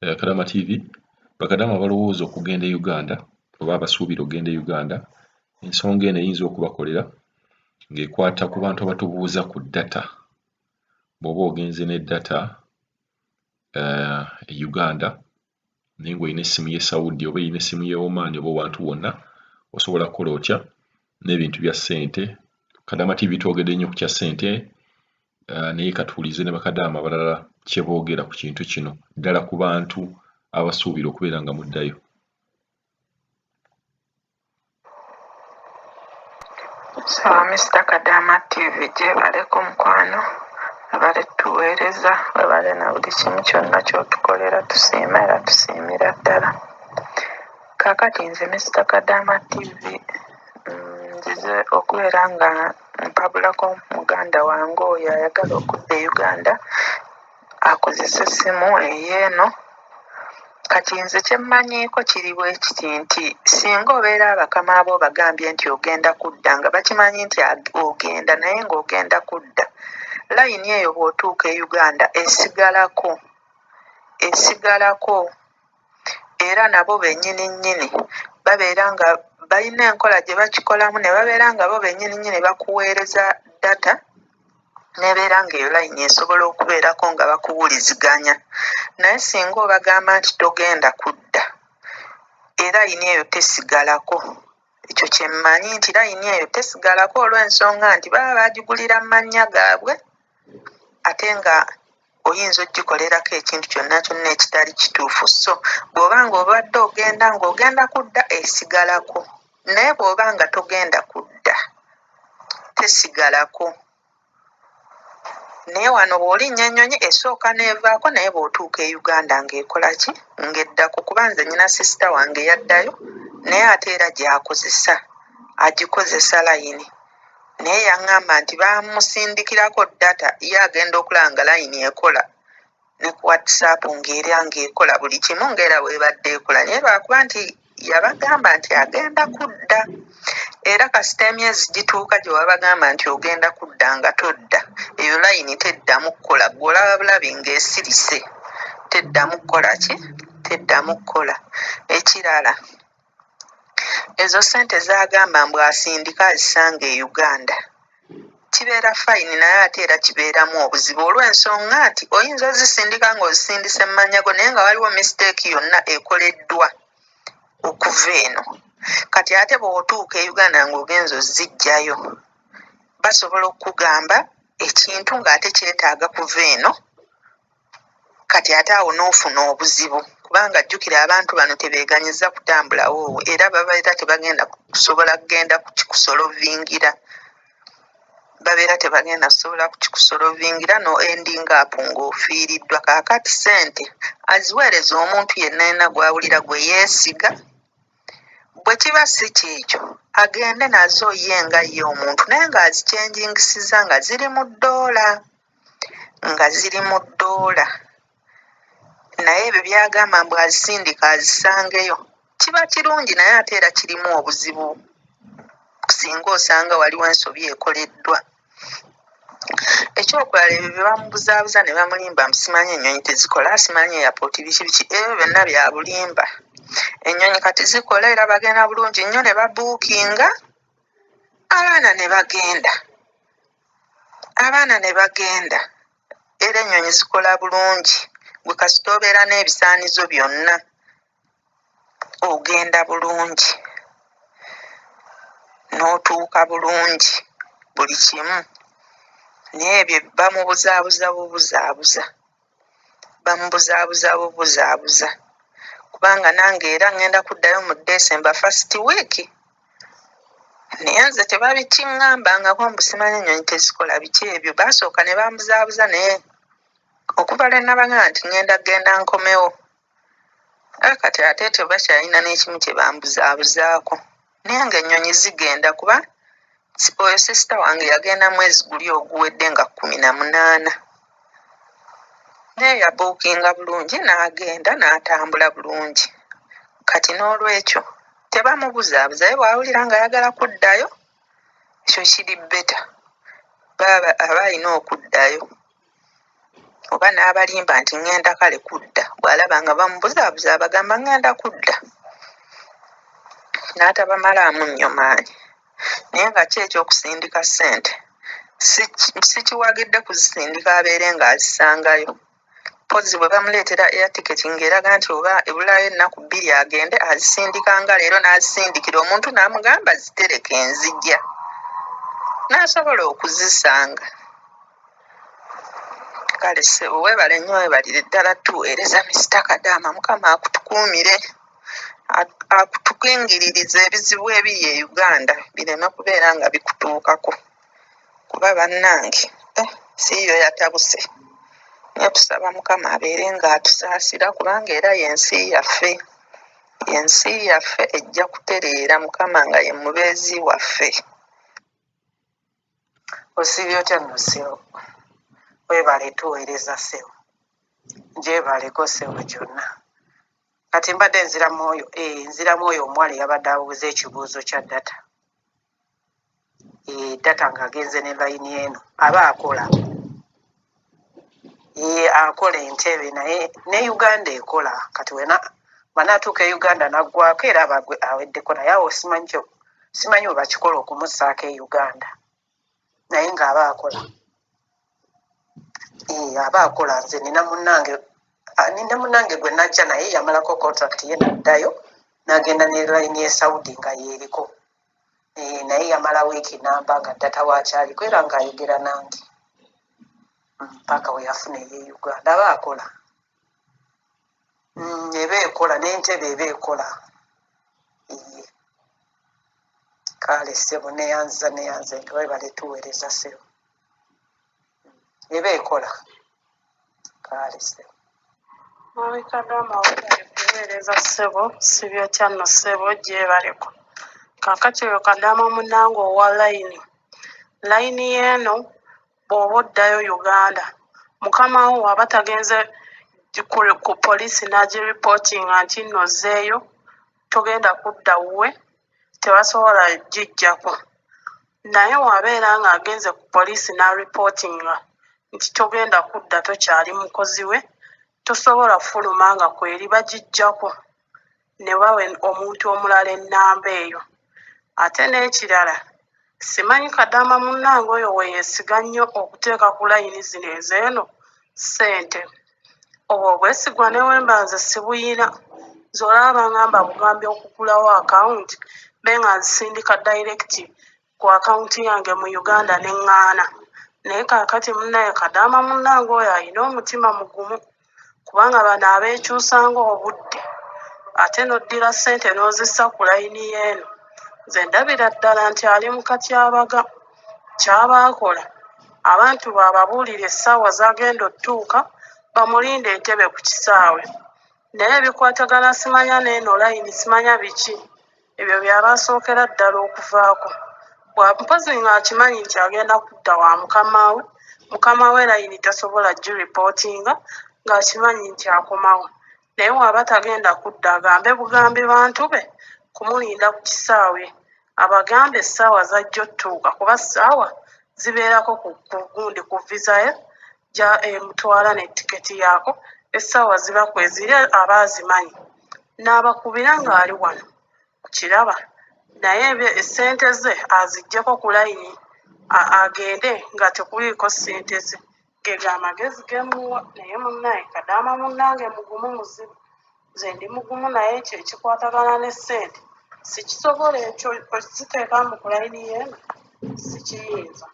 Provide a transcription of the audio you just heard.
Kadama TV bakadama balowooza okugenda e Uganda oba abasuubira okugenda e Uganda, ensonga eno eyinza okubakolera ng'ekwata ku bantu abatubuuza ku data. Bw'oba ogenze ne data e Uganda naye ng'olina essimu y'e Saudi oba olina essimu y'e Oman oba owantu wonna, osobola kukola otya n'ebintu bya ssente. Kadama TV twogedde nnyo ku kya ssente, naye katuwulize ne bakadaama abalala kye boogera ku kintu kino, ddala ku bantu abasuubira okubeera nga muddayo. Sawa Mr. Kadama TV gyebaleko mukwano, abale tuweereza, abale na buli kimu kyonna ky'otukolera tusiima era tusiimira ddala. Kaakati nze Mr. Kadama TV nzize okubeera nga mpabulako muganda wange oyo ayagala okudda e Uganda akozesa essimu eyeeno. Kati nze kye mmanyiiko kiri bwe kiti nti singa obeera abakama abo bagambye nti ogenda kudda nga bakimanyi nti ogenda naye ng'ogenda kudda, layini eyo bw'otuuka e Uganda esigalako era nabo bennyini nnyini babeera nga balina enkola gye bakikolamu ne babeera nga bo bennyini nnyini bakuweereza data nebeera ng'eyo layini esobola okubeerako nga bakuwuliziganya. Naye singa obagamba nti togenda kudda, layini eyo tesigalako. Ekyo kye mmanyi nti layini eyo tesigalako olw'ensonga nti baba baagigulira mu mannya gaabwe ate nga oyinza oggikolerako ekintu kyonna kyonna ekitali kituufu. So bw'oba ng'obadde ng'ogenda kudda esigalako, naye bw'oba nga togenda kudda tesigalako. Naye wano bw'olinnya ennyonyi esooka n'evaako, naye bw'otuuka e Uganda ng'ekola ki? Ng'eddako. Kuba nze nnyina sisita wange yaddayo naye ate era gy'akozesa agikozesa layini, naye yaŋŋamba nti bamusindikirako data ye agenda okulaba nga layini ekola ne ku WhatsApp ng'era ng'ekola buli kimu ng'era bw'ebadde ekola, naye lwakuba nti yabagamba nti agenda kudda. Era kasita emyezi gituuka gye wabagamba nti ogenda kudda nga todda, eyo layini teddamu kukola. Ggwe olaba bulabi ng'esirise, teddamu kukola ki? Teddamu kukola. Ekirala, ezo ssente z'agamba mbu asindika azisanga e Uganda kibeera fayini, naye ate era kibeeramu obuzibu olw'ensonga nti oyinza ozisindika ng'ozisindise mu mannya go naye nga waliwo misiteeki yonna ekoleddwa okuva eno. Kati ate bw'otuuka e Uganda ng'ogenza oziggyayo, basobola okukugamba ekintu ng'ate kyetaaga kuva eno, kati ate awo n'ofuna obuzibu kubanga jjukira abantu bano tebeeganyiza kutambulawo era babeera tebagenda kusobola kugenda kukikusolovingira. Babeera tebagenda kusobola kukikusolovingira no ending up ng'ofiiriddwa. Kaakati ssente aziweereza omuntu yenna yenna gw'awulira gwe yeesiga. Bwe kiba si kyekyo agende nazo ye nga ye omuntu naye ng'azikyenjingisiza nga ziri mu ddoola. Naye ebyo by'agamba mbu azisindika azisangeyo kiba kirungi naye ate era kirimu obuzibu singa osanga waliwo ensobi ekoleddwa. Ekyokulala, ebyo bye bamubuzaabuza ne bamulimba mbu simanyi ennyonyi tezikola, simanyi airport biki biki, ebyo byonna bya bulimba. Ennyonyi kati zikola era bagenda bulungi nnyo ne babuukinga, abaana ne bagenda era ennyonyi zikola bulungi. Gwe kasita obeera n'ebisaanizo byonna ogenda bulungi n'otuuka bulungi buli kimu. Naye ebyo bamubuzaabuza kubanga nange era ngenda kuddayo mu December first week, naye nze tebabikiŋŋambangako mbu simanyi ennyonyi tezikola biki ebyo. Baasooka ne bambuzaabuza naye okuva lwe nabagamba nti ngenda nkomewo, kati ate tebakyalina n'ekimu kye bambuzaabuzaako. Naye ng'ennyonyi zigenda kuba oyo sisita wange yagenda mwezi guli oguwedde nga 18, naye yabuukinga bulungi n'agenda n'atambula bulungi. Kati n'olwekyo tebamubuzaabuza, ye bw'awulira ng'ayagala kuddayo ekyo kiri beta aba alina okuddayo. oba n'abalimba nti ŋŋenda kale kudda, bw'alaba nga bamubuzaabuza abagamba ŋŋenda kudda, n'atabamalaamu nnyo maanyi. Naye nga ki ekyokusindika ssente? Si kiwagidde kuzisindika abeere ng'azisangayo. Mpozi bwe bamuleetera air ticket ng'eraga nti oba ebulaayo ennaku 2 agende azisindika nga leero n'azisindikira omuntu n'amugamba zitereke nzijja, n'asobola okuzisanga. Kale ssebo weebale nnyo, weebalire ddala tuweereza Mr. Kadaama, Mukama akutukuumire, akutukingiririze ebizibu ebiri e Uganda bireme kubeera nga bikutuukako, kuba bannange siiyo yatabuse. Naye tusaba Mukama abeere ng'atusaasira kubanga era y'ensi yaffe, y'ensi yaffe ejja kutereera Mukama nga ye mubeezi waffe. Osibye otya nno ssebo? Weebale tuweereza ssebo, gyebaleko ssebo gyonna. Kati mbadde nziramu oyo omuwala eyabadde abuuza ekibuuzo kya data. Data ng'agenze ne layini eno aba akola. Akola entebe naye ne Uganda ekola. Kati bw'anaatuuka e Uganda naggwako era aweddeko, naye awo simanyi bwe bakikola okumussaako e Uganda. Naye ng'aba akola. Aba akola. Nze nina munnange gwe najja naye yamalako contract ye n'addayo n'agenda ne layini ye Saudi nga yeeriko. Naye yamala wiiki namba nga data wakyaliko era ng'ayogera nange paka we yafuna eye Uganda. Aba akola. Eba ekola n'entebe eba ekola. Kale ssebo neyanza nga weebale tuweereza ssebo. Eba ekola. Kale ssebo. Mami Kadaama weebale kuweereza ssebo, sibye otya nno ssebo, gyebaleko. Kaakati oyo Kadaama munnange owa layini y'eno bw'oba oddayo Uganda, mukama wo aba tagenze ku poliisi n'agiripootinga nti nno ozzeeyo, togenda kudda wuwe, tebasobola gijjako. Naye wabeera ng'agenze ku poliisi n'aripootinga nti togenda kudda, tokyali mukozi we, tosobola fuluma nga kweri bagijjako ne bawe omuntu omulala ennamba eyo. Ate n'ekirala, simanyi Kadaama munnange oyo weyeesiga nnyo okuteeka ku layini zino ez'eno ssente. Obwo obwesigwa ne wemba nze sibuyina. Z'olaba ngamba bugambye okugulawo akawunti be nga nzisindika dayirekiti ku akawunti yange mu Uganda ne ŋŋaana. Naye kaakati munnaye Kadaama munnange oyo alina omutima mugumu, kubanga bano abeekyusanga obudde ate n'oddira ssente n'ozissa ku layini y'eno. Nze ndabira ddala nti ali mu katyabaga. Kyaba akola, abantu bw'ababuulira essaawa z'agenda ottuuka, bamulinde entebe ku kisaawe. Naye ebikwatagana simanya n'eno layini simanya biki, ebyo byaba asookera ddala okuvaako. Mpozi ng'akimanyi nti agenda kudda wa mukama we layini tasobola giripootinga ng'akimanyi nti akomawo. Naye waba tagenda kudda agambe bugambi bantu be kumulinda ku kisaawe, abagambe essaawa zajja ottuuka, kuba ssaawa zibeerako ku gundi ku visa ye emutwala ne tiketi yaako, essaawa ziba kweziri aba azimanyi. N'abakubira ng'ali wano kiraba, naye essente ze aziggyeko ku layini agende nga tekuliiko ssente ze. Gege amagezi gemuwa. Naye munnaye Kadaama munnange mugumu muzibu. Nze ndi mugumu naye ekyo ekikwatagana ne ssente sikisobola, ekyo okiziteeka mu ku layini y'eno sikiyinza.